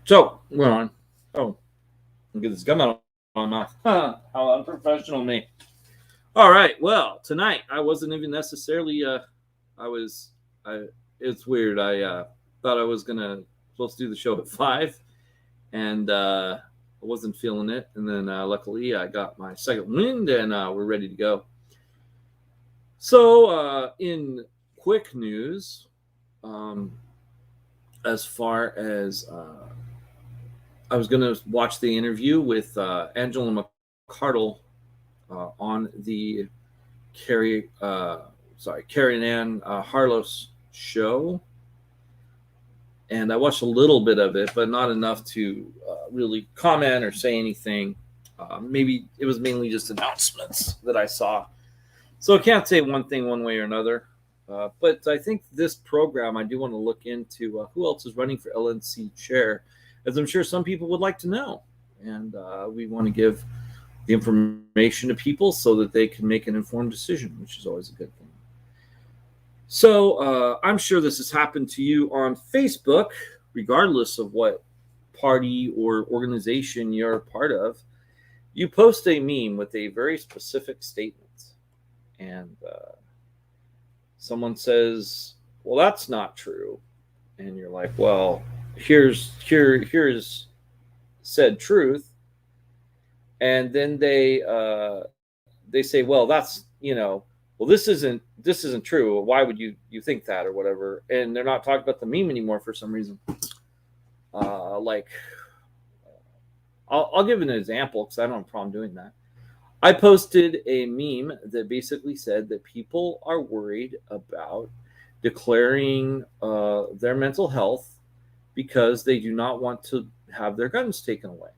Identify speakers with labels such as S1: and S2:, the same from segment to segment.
S1: So, we're on. Oh, get this gum out of my mouth. How unprofessional me. All right. Well, tonight I wasn't even necessarily. I was. I. It's weird. I thought I was gonna supposed to do the show at 5, and I wasn't feeling it. And then luckily I got my second wind, and we're ready to go. So, in quick news, um, as far as I was going to watch the interview with Angela McCardle on the Carrie, Carrie and Ann Harlow's show, and I watched a little bit of it, but not enough to really comment or say anything. Maybe it was mainly just announcements that I saw, so I can't say one thing one way or another. But I think this program, I do want to look into who else is running for LNC chair, as I'm sure some people would like to know. And we want to give the information to people so that they can make an informed decision, which is always a good thing. So I'm sure this has happened to you on Facebook, regardless of what party or organization you're a part of. You post a meme with a very specific statement, and someone says, well, that's not true. And you're like, well, here's said truth. And then they say, well, that's, well, this isn't true. Why would you think that or whatever? And they're not talking about the meme anymore for some reason. Like, I'll give an example because I don't have a problem doing that. I posted a meme that basically said that people are worried about declaring their mental health because they do not want to have their guns taken away.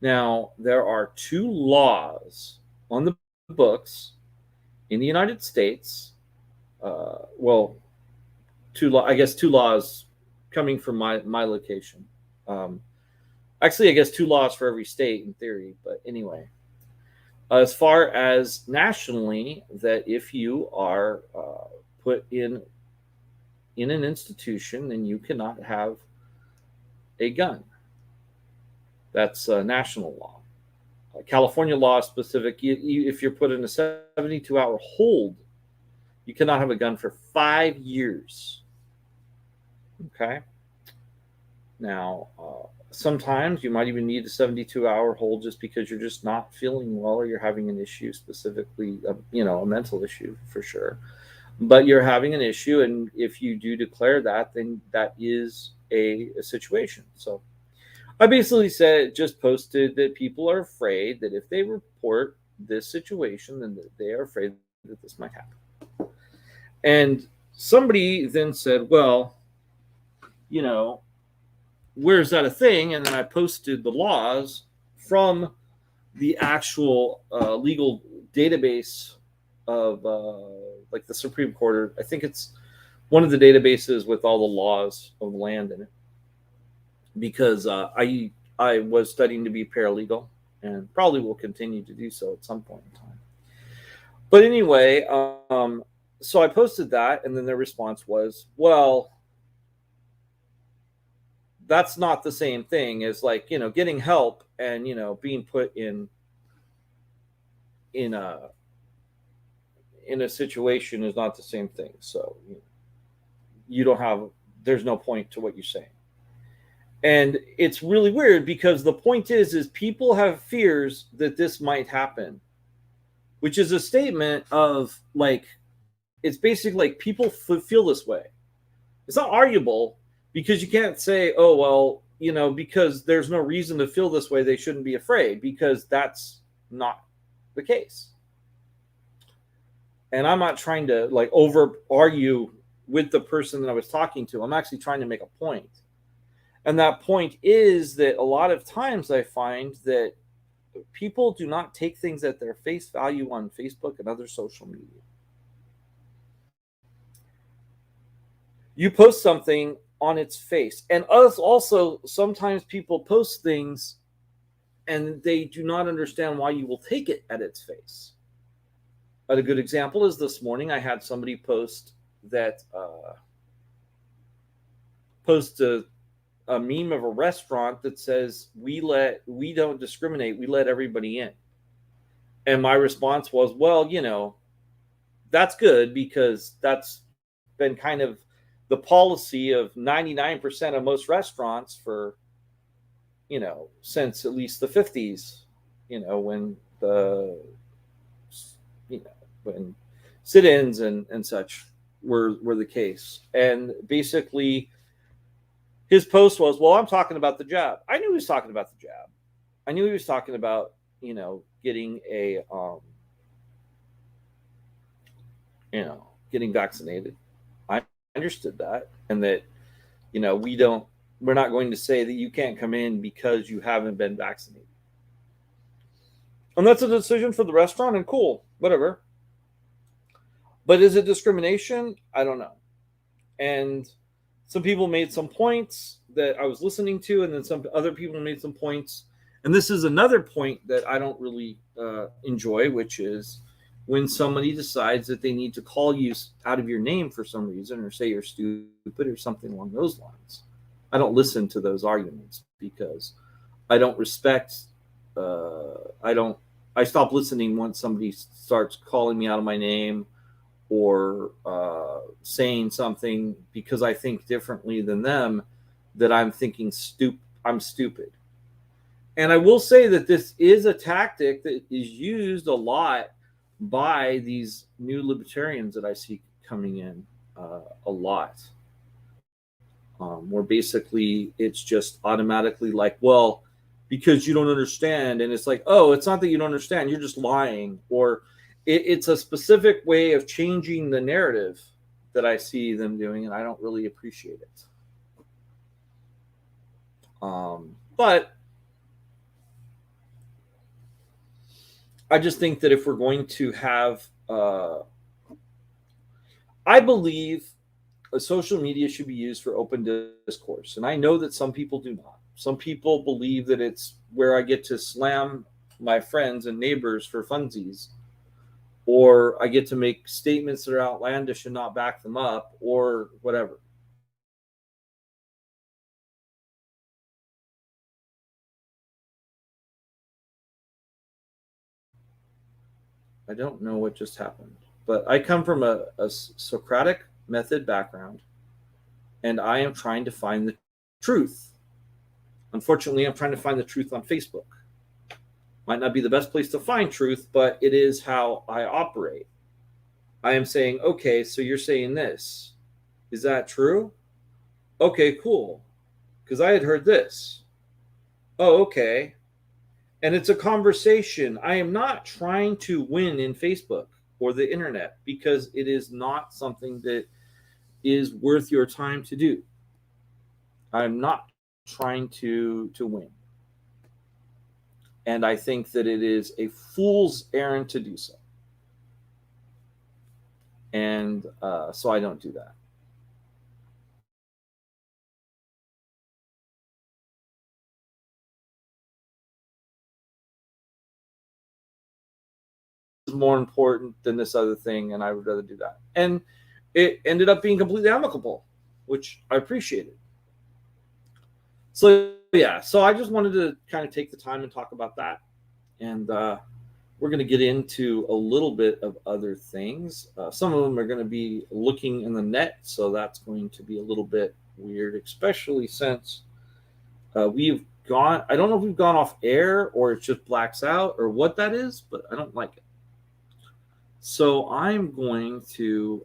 S1: Now, there are 2 laws on the books in the United States. Well, 2 laws coming from my location. Actually, I guess 2 laws for every state in theory, but anyway. As far as nationally, that if you are put in an institution, then you cannot have a gun. That's national law. California law is specific. If you're put in a 72-hour hold, you cannot have a gun for 5 years. Okay? Now, sometimes you might even need a 72-hour hold just because you're just not feeling well or you're having an issue, specifically, a mental issue for sure. But you're having an issue, and if you do declare that, then that is a situation. So I basically just posted that people are afraid that if they report this situation, then they are afraid that this might happen. And somebody then said, well, where's that a thing? And then I posted the laws from the actual legal database of like the Supreme Court. I think it's one of the databases with all the laws of land in it, because I was studying to be paralegal and probably will continue to do so at some point in time. But anyway, so I posted that, and then their response was, well, that's not the same thing as, like, getting help and being put in a situation is not the same thing. So there's no point to what you're saying. And it's really weird because the point is people have fears that this might happen, which is a statement of, like, it's basically like people feel this way. It's not arguable, because you can't say, oh, well, because there's no reason to feel this way, they shouldn't be afraid, because that's not the case. And I'm not trying to, like, over argue with the person that I was talking to. I'm actually trying to make a point. And that point is that a lot of times I find that people do not take things at their face value on Facebook and other social media. You post something on its face. And also, sometimes people post things and they do not understand why you will take it at its face. A good example is this morning I had somebody post a a meme of a restaurant that says we don't discriminate, we let everybody in. And my response was, well, that's good because that's been kind of the policy of 99% of most restaurants for, since at least the 50s, when you know, when sit-ins and such were the case. And basically his post was, well, I'm talking about the jab. I knew he was talking about the jab. I knew he was talking about, getting getting vaccinated. I understood that. And that, we're not going to say that you can't come in because you haven't been vaccinated. And that's a decision for the restaurant, and cool, whatever. But is it discrimination? I don't know. And some people made some points that I was listening to, and then some other people made some points. And this is another point that I don't really enjoy, which is when somebody decides that they need to call you out of your name for some reason, or say you're stupid or something along those lines. I don't listen to those arguments because I don't respect. I stop listening once somebody starts calling me out of my name or saying something because I think differently than them, that I'm thinking I'm stupid. And I will say that this is a tactic that is used a lot by these new libertarians that I see coming in a lot. Where basically it's just automatically like, well, because you don't understand. And it's like, oh, it's not that you don't understand, you're just lying. Or it's a specific way of changing the narrative that I see them doing, and I don't really appreciate it. But I just think that if we're going to have, I believe social media should be used for open discourse. And I know that some people do not. Some people believe that it's where I get to slam my friends and neighbors for funsies, or I get to make statements that are outlandish and not back them up, or whatever. I don't know what just happened, but I come from a Socratic method background, and I am trying to find the truth. Unfortunately, I'm trying to find the truth on Facebook. Might not be the best place to find truth, but it is how I operate. I am saying, okay, so you're saying this. Is that true? Okay, cool. Because I had heard this. Oh, okay. And it's a conversation. I am not trying to win in Facebook or the internet, because it is not something that is worth your time to do. I'm not trying to win. And I think that it is a fool's errand to do so. And so I don't do that. It's more important than this other thing, and I would rather do that. And it ended up being completely amicable, which I appreciated. So yeah, so I just wanted to kind of take the time and talk about that. And we're going to get into a little bit of other things. Some of them are going to be looking in the net, so that's going to be a little bit weird, especially since we've gone. I don't know if we've gone off air or it just blacks out or what that is, but I don't like it. So I'm going to.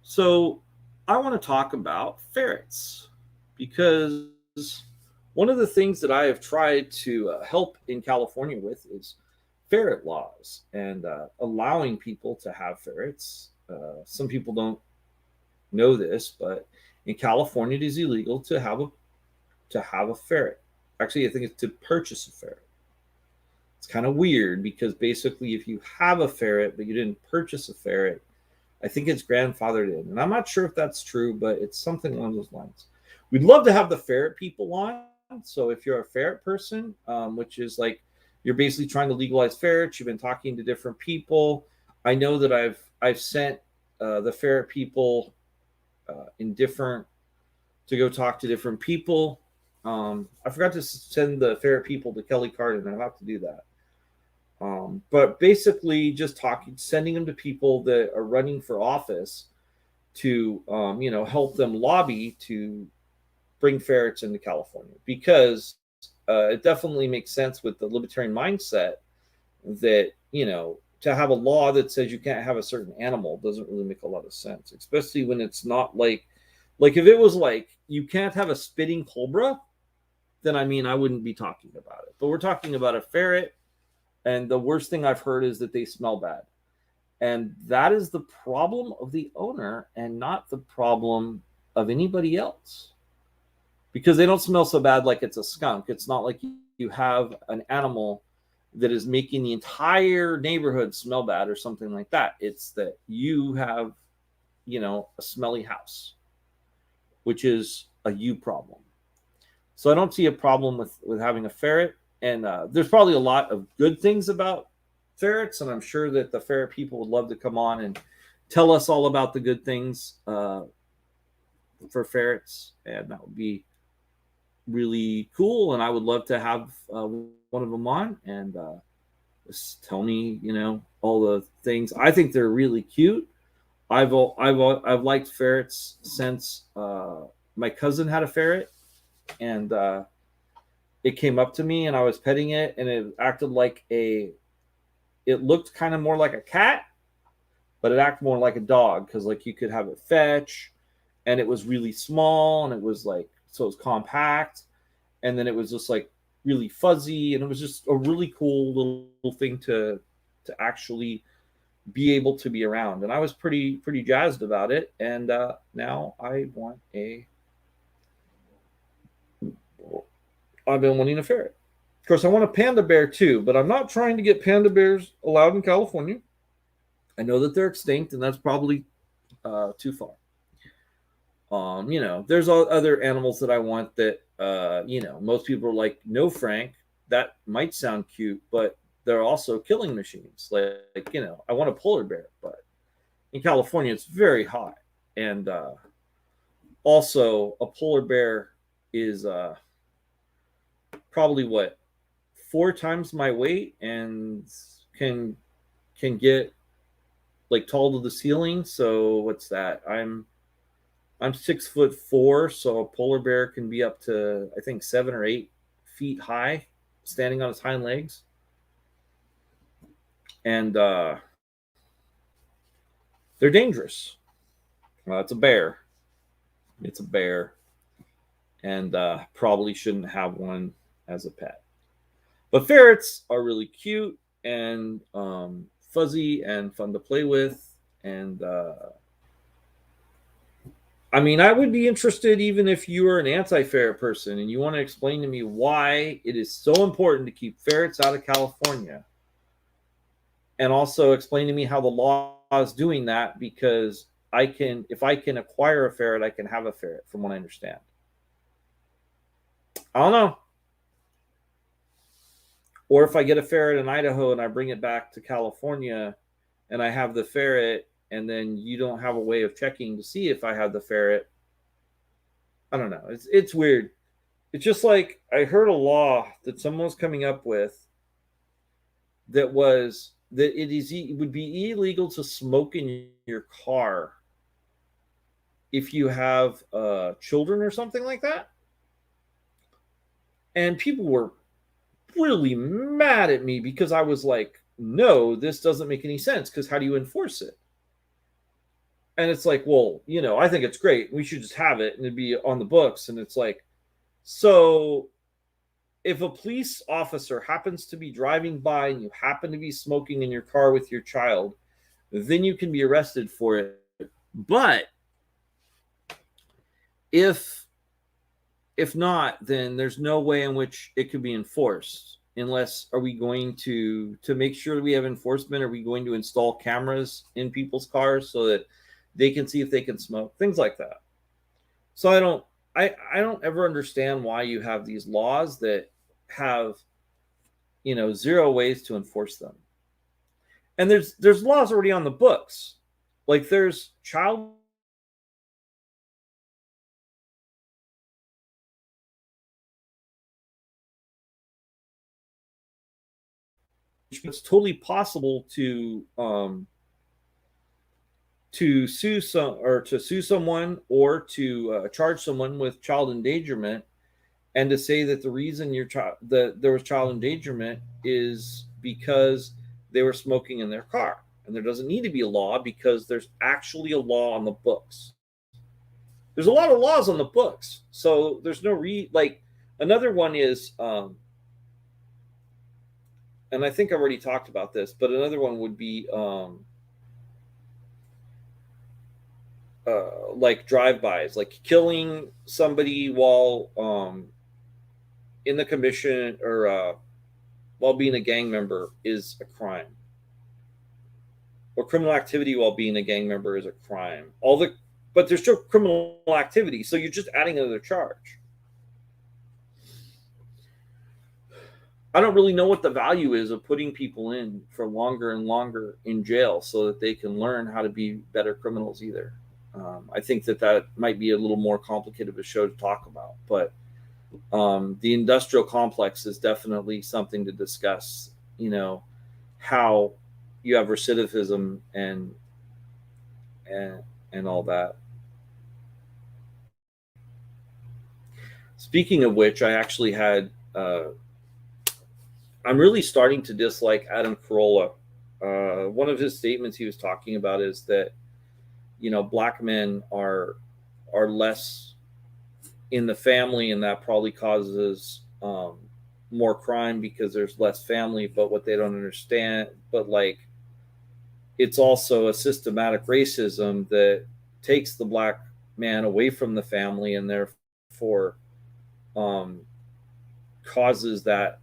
S1: So I want to talk about ferrets, because one of the things that I have tried to help in California with is ferret laws and allowing people to have ferrets. Some people don't know this, but in California, it is illegal to have a ferret. Actually, I think it's to purchase a ferret. It's kind of weird because basically, if you have a ferret but you didn't purchase a ferret, I think it's grandfathered in. And I'm not sure if that's true, but it's something along those lines. We'd love to have the ferret people on. So if you're a ferret person, which is like you're basically trying to legalize ferrets, you've been talking to different people. I know that I've sent the ferret people in different to go talk to different people. I forgot to send the ferret people to Kelly Carden. I'll have to do that. But basically, just talking, sending them to people that are running for office to, help them lobby to bring ferrets into California, because it definitely makes sense with the libertarian mindset that, to have a law that says you can't have a certain animal doesn't really make a lot of sense, especially when it's not like if it was like you can't have a spitting cobra, then I wouldn't be talking about it. But we're talking about a ferret, and the worst thing I've heard is that they smell bad. And that is the problem of the owner and not the problem of anybody else. Because they don't smell so bad like it's a skunk. It's not like you have an animal that is making the entire neighborhood smell bad or something like that. It's that you have, a smelly house, which is a you problem. So I don't see a problem with having a ferret. And there's probably a lot of good things about ferrets, and I'm sure that the ferret people would love to come on and tell us all about the good things for ferrets, and that would be really cool. And I would love to have one of them on and just tell me, all the things. I think they're really cute. I've liked ferrets since my cousin had a ferret, and it came up to me, and I was petting it, and it acted like it looked kind of more like a cat, but it acted more like a dog, because like you could have it fetch, and it was really small, and it was so it was compact, and then it was just like really fuzzy, and it was just a really cool little thing to actually be able to be around. And I was pretty jazzed about it, and now I've been wanting a ferret. Of course, I want a panda bear too, but I'm not trying to get panda bears allowed in California. I know that they're extinct, and that's probably too far. There's other animals that I want that, most people are like, no, Frank, that might sound cute, but they're also killing machines. Like, I want a polar bear, but in California, it's very hot. And also, a polar bear is probably 4 times my weight and can get like tall to the ceiling. So what's that? I'm 6'4", so a polar bear can be up to, I think, 7 or 8 feet high, standing on its hind legs. And they're dangerous. Well, it's a bear. It's a bear. And probably shouldn't have one as a pet. But ferrets are really cute and fuzzy and fun to play with. And I would be interested, even if you are an anti-ferret person and you want to explain to me why it is so important to keep ferrets out of California. And also explain to me how the law is doing that, because if I can acquire a ferret, I can have a ferret, from what I understand. I don't know. Or if I get a ferret in Idaho and I bring it back to California and I have the ferret, and then you don't have a way of checking to see if I have the ferret. I don't know. It's weird. It's just like I heard a law that someone was coming up with that it would be illegal to smoke in your car if you have children or something like that. And people were really mad at me because I was like, no, this doesn't make any sense, because how do you enforce it? And it's like, well, I think it's great. We should just have it and it'd be on the books. And it's like, so if a police officer happens to be driving by and you happen to be smoking in your car with your child, then you can be arrested for it. But if not, then there's no way in which it could be enforced. Unless, are we going to make sure that we have enforcement? Are we going to install cameras in people's cars so that they can see if they can smoke? Things like that. So I don't ever understand why you have these laws that have, 0 ways to enforce them. And there's laws already on the books. Like there's child it's totally possible to sue someone or to charge someone with child endangerment, and to say that the reason that there was child endangerment is because they were smoking in their car. And there doesn't need to be a law because there's actually a law on the books. There's a lot of laws on the books, so there's no like another one is and I think I've already talked about this, but another one would be like drive-bys, like killing somebody while in the commission or while being a gang member is a crime, or criminal activity while being a gang member is a crime. But there's still criminal activity, so you're just adding another charge. I don't really know what the value is of putting people in for longer and longer in jail so that they can learn how to be better criminals either. I think that might be a little more complicated of a show to talk about, but the industrial complex is definitely something to discuss. How you have recidivism and all that. Speaking of which, I actually had. I'm really starting to dislike Adam Carolla. One of his statements he was talking about is that black men are less in the family, and that probably causes more crime because there's less family. But what they don't understand, it's also a systematic racism that takes the black man away from the family, and therefore causes that.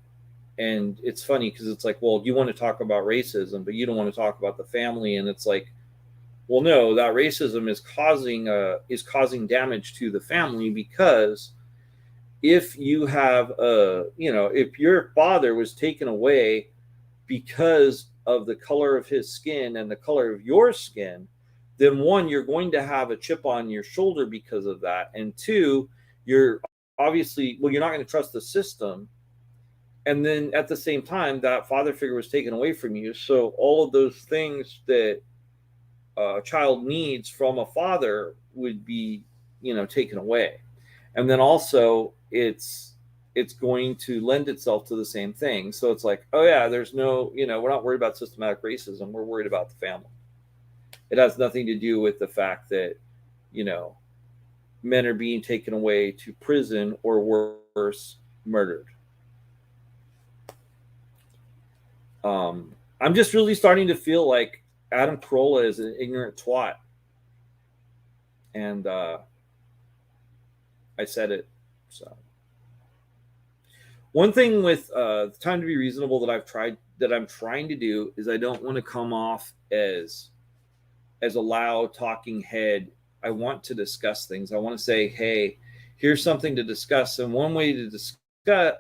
S1: And it's funny because it's like, well, you want to talk about racism, but you don't want to talk about the family. And it's like, well, no, that racism is causing damage to the family, because if you have if your father was taken away because of the color of his skin and the color of your skin, then one, you're going to have a chip on your shoulder because of that, and two, you're obviously, well, you're not going to trust the system. And then at the same time, that father figure was taken away from you. So all of those things that a child needs from a father would be, taken away. And then also it's going to lend itself to the same thing. So it's like, oh yeah, there's no, we're not worried about systematic racism. We're worried about the family. It has nothing to do with the fact that, men are being taken away to prison or worse, murdered. I'm just really starting to feel like Adam Carolla is an ignorant twat. And I said it. So one thing with Time to Be Reasonable that I'm trying to do is I don't want to come off as a loud talking head. I want to discuss things. I want to say, hey, here's something to discuss. And one way to discuss,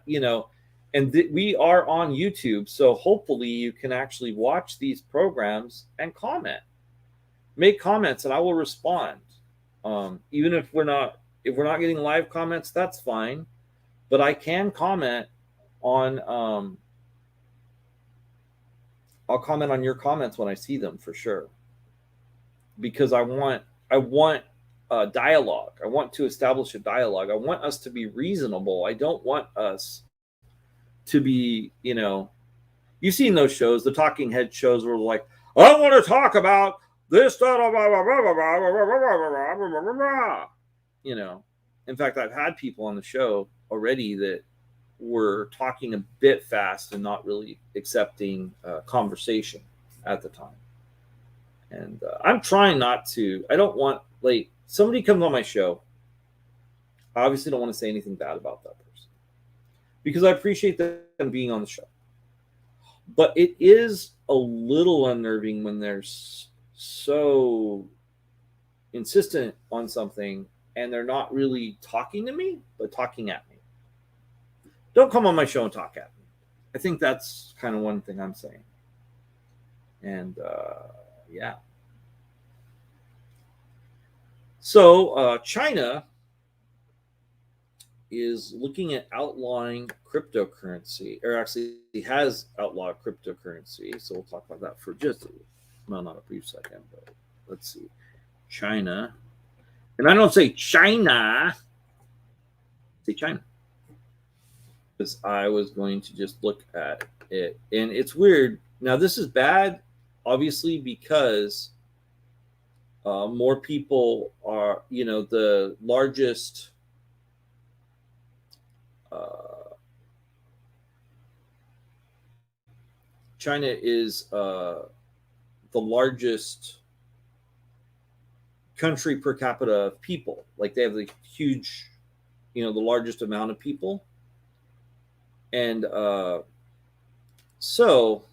S1: and we are on YouTube, so hopefully you can actually watch these programs and make comments, and I will respond. Even if we're not getting live comments, that's fine. But I can comment on. I'll comment on your comments when I see them, for sure, because I want a dialogue. I want to establish a dialogue. I want us to be reasonable. I don't want us to be, you've seen those shows, the talking head shows, where like, I want to talk about this, in fact, I've had people on the show already that were talking a bit fast and not really accepting conversation at the time. And I'm trying not to. I don't want, like, somebody comes on my show, I obviously don't want to say anything bad about that person, because I appreciate them being on the show. But it is a little unnerving when they're so insistent on something and they're not really talking to me, but talking at me. Don't come on my show and talk at me. I think that's kind of one thing I'm saying. And yeah. So China is looking at outlawing cryptocurrency, or actually has outlawed cryptocurrency. So we'll talk about that for just not a brief second, but let's see. China. And I don't say China, I say China. Because I was going to just look at it. And it's weird. Now, this is bad, obviously, because more people are, the largest China is the largest country per capita of people. Like they have the huge, the largest amount of people. And so,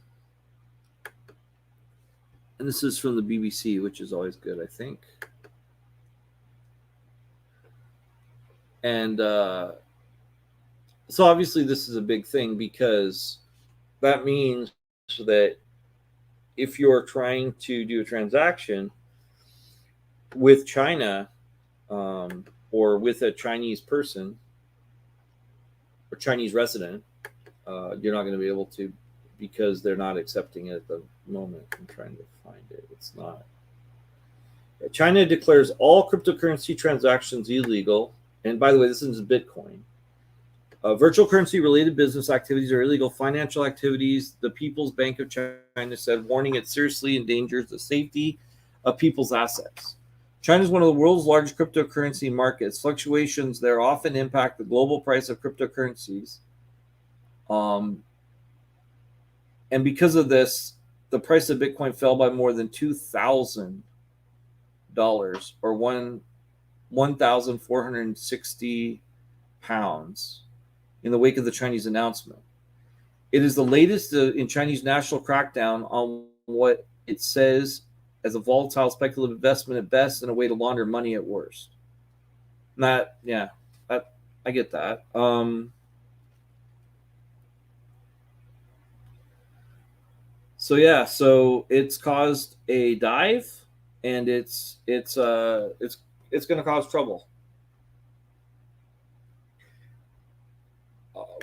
S1: and this is from the BBC, which is always good, I think. And so obviously this is a big thing because that means that if you're trying to do a transaction with China or with a Chinese person or Chinese resident, you're not going to be able to because they're not accepting it at the moment. I'm trying to find it. It's not. China declares all cryptocurrency transactions illegal. And by the way, this is Bitcoin. Virtual currency related business activities are illegal financial activities. The People's Bank of China said, warning it seriously endangers the safety of people's assets. China is one of the world's largest cryptocurrency markets. Fluctuations there often impact the global price of cryptocurrencies. And because of this, the price of Bitcoin fell by more than $2,000 or 1,460 pounds in the wake of the Chinese announcement. It is the latest in Chinese national crackdown on what it says as a volatile speculative investment at best and a way to launder money at worst. I get that. So it's caused a dive, and it's going to cause trouble.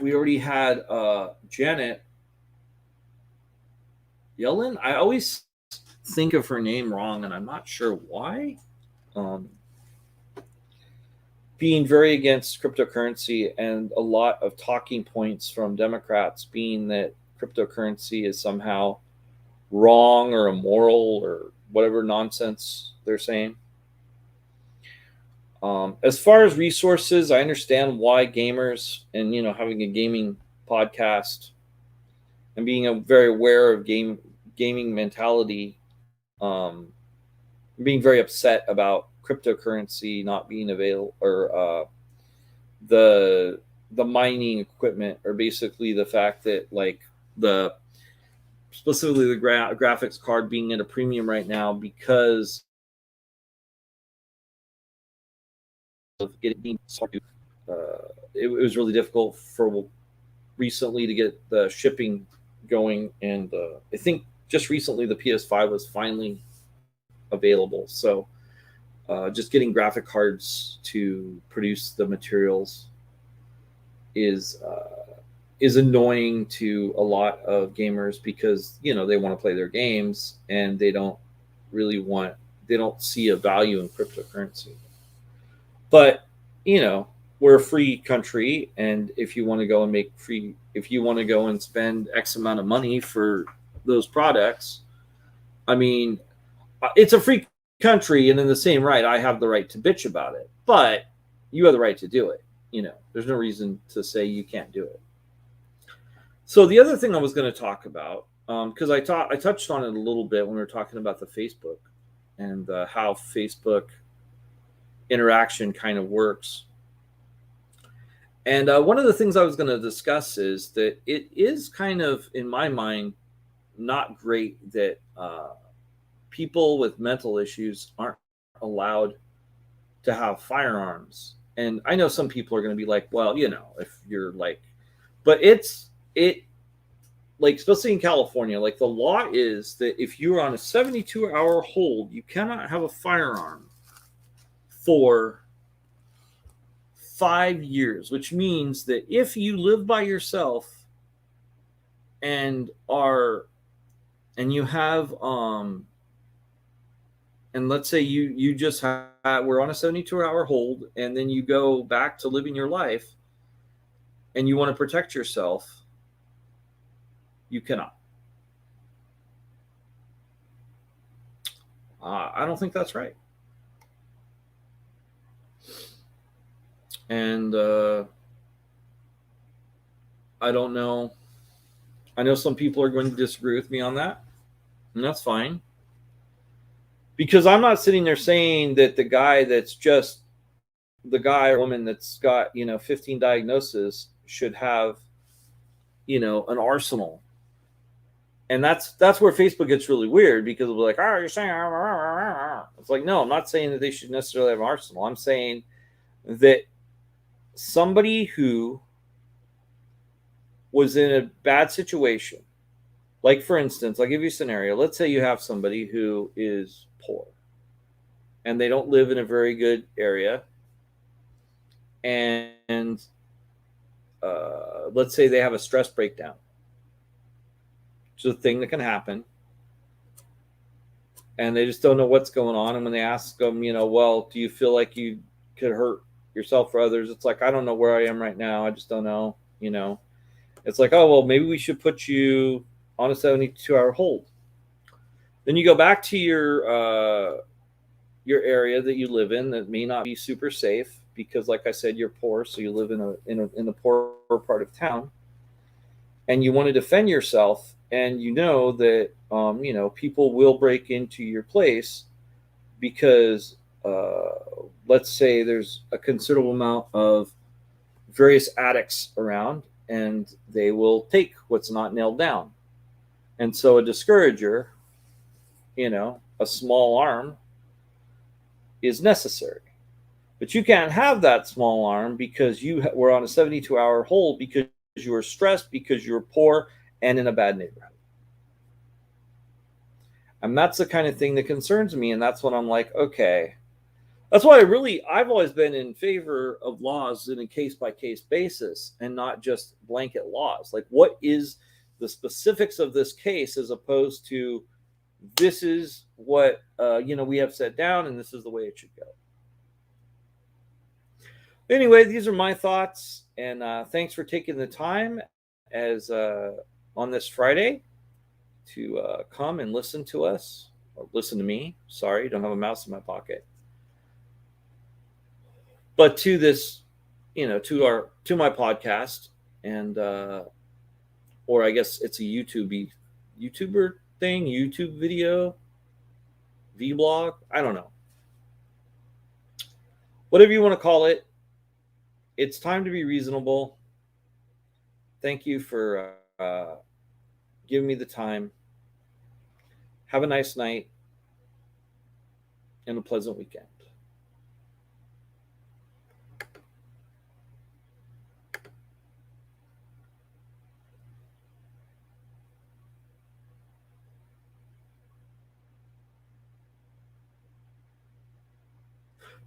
S1: We already had Janet Yellen. I always think of her name wrong, and I'm not sure why. Being very against cryptocurrency, and a lot of talking points from Democrats being that cryptocurrency is somehow wrong or immoral or whatever nonsense they're saying. As far as resources, I understand why gamers and having a gaming podcast and being very aware of gaming mentality, being very upset about cryptocurrency not being available, or the mining equipment, or basically the fact that specifically the graphics card being at a premium right now because of getting it was really difficult for recently to get the shipping going, and I think just recently the PS5 was finally available. So just getting graphic cards to produce the materials is annoying to a lot of gamers because they want to play their games and they don't see a value in cryptocurrency. But we're a free country, and if you want to go and spend X amount of money for those products, I mean, it's a free country, and in the same right, I have the right to bitch about it, but you have the right to do it. There's no reason to say you can't do it. So the other thing I was going to talk about, because I touched on it a little bit when we were talking about the Facebook and how Facebook interaction kind of works. And one of the things I was going to discuss is that it is kind of, in my mind, not great that people with mental issues aren't allowed to have firearms. And I know some people are going to be like, well, if you're but especially in California, the law is that if you're on a 72-hour hold, you cannot have a firearm for 5 years, which means that if you live by yourself and you have and let's say you just we're on a 72-hour hold, and then you go back to living your life and you want to protect yourself, you cannot. I don't think that's right. And I don't know. I know some people are going to disagree with me on that, and that's fine. Because I'm not sitting there saying that the guy that's just the guy or woman that's got 15 diagnoses should have an arsenal. And that's where Facebook gets really weird, because it'll be like, oh, you're saying it's like, no, I'm not saying that they should necessarily have an arsenal. I'm saying that somebody who was in a bad situation, like for instance, I'll give you a scenario. Let's say you have somebody who is poor and they don't live in a very good area, and let's say they have a stress breakdown. It's a thing that can happen, and they just don't know what's going on. And when they ask them, well, do you feel like you could hurt yourself or others? It's like, I don't know where I am right now. I just don't know. It's like, oh, well, maybe we should put you on a 72-hour hold. Then you go back to your area that you live in that may not be super safe, because, like I said, you're poor, so you live in a poor part of town, and you want to defend yourself, and you know that people will break into your place because let's say there's a considerable amount of various addicts around, and they will take what's not nailed down. And so a discourager, a small arm, is necessary. But you can't have that small arm because you were on a 72-hour hold because you were stressed, because you were poor and in a bad neighborhood. And that's the kind of thing that concerns me. And that's when I'm like, okay. That's why I've always been in favor of laws in a case-by-case basis and not just blanket laws. Like, what is the specifics of this case, as opposed to this is what we have set down and this is the way it should go. Anyway, these are my thoughts, and thanks for taking the time as on this Friday to come and listen to us, or listen to me. Sorry, don't have a mouse in my pocket. But to this, to my podcast, and or I guess it's a YouTuber thing, YouTube video, vlog, I don't know. Whatever you want to call it, it's time to be reasonable. Thank you for giving me the time. Have a nice night and a pleasant weekend.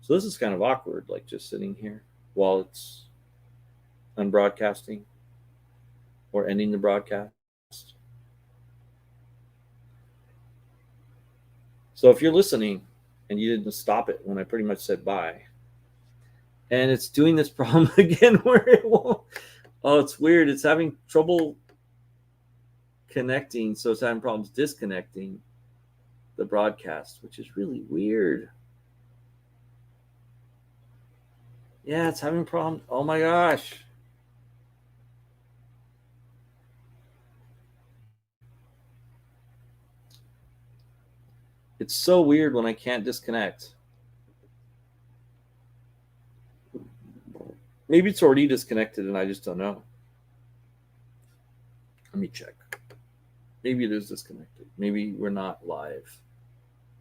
S1: So this is kind of awkward, like just sitting here while it's unbroadcasting or ending the broadcast. So if you're listening and you didn't stop it when I pretty much said bye, and it's doing this problem again where it won't. Oh, it's weird. It's having trouble connecting, so it's having problems disconnecting the broadcast, which is really weird. Yeah, it's having problems. Oh my gosh. It's so weird when I can't disconnect. Maybe it's already disconnected and I just don't know. Let me check. Maybe it is disconnected. Maybe we're not live.